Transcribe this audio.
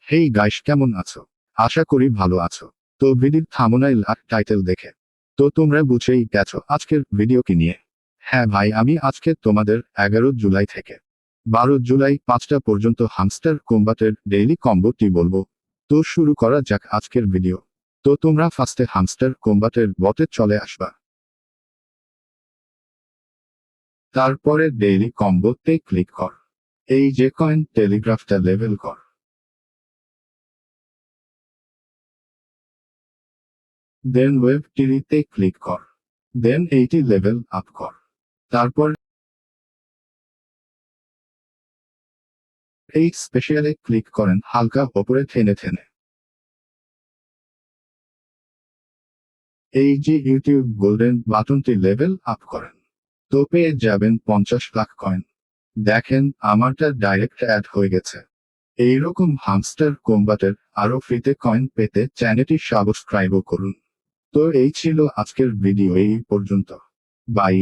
Hey guys, কেমন আছো? আশা করি ভালো আছো। তো ভিডিওর থাম্বনেইল আর টাইটেল দেখে তো তোমরা বুঝেই গেছো আজকের ভিডিও কি নিয়ে। হ্যাঁ ভাই, আমি আজকে তোমাদের 11 জুলাই থেকে 12 জুলাই 5টা পর্যন্ত হামস্টার কম্বাটের ডেইলি কম্বোটি বলবো। তো শুরু করা যাক আজকের ভিডিও। তো তোমরা ফার্স্টে হামস্টার কম্বাটের বটে চলে আসবা। তারপরে ডেইলি কম্বোতে ক্লিক কর। এই যে কয়েন টেলিগ্রাফটা লেভেল কর। দেন ওয়েব টিরিতে ক্লিক কর। দেন এইটি লেভেল আপ কর। তারপর এই স্পেশালে ক্লিক করেন হালকা ওপরে টেনে টেনে। এই যে ইউটিউব গোল্ডেন বাটনটি লেভেল আপ করেন। তো পেয়ে যাবেন 50 লাখ কয়েন। দেখেন আমারটা ডাইরেক্ট অ্যাড হয়ে গেছে। এইরকম হামস্টার কম্বাটের আরও ফ্রিতে কয়েন পেতে চ্যানেলটি সাবস্ক্রাইবও করুন। তো এই ছিল আজকের ভিডিও, এই পর্যন্ত। বাই।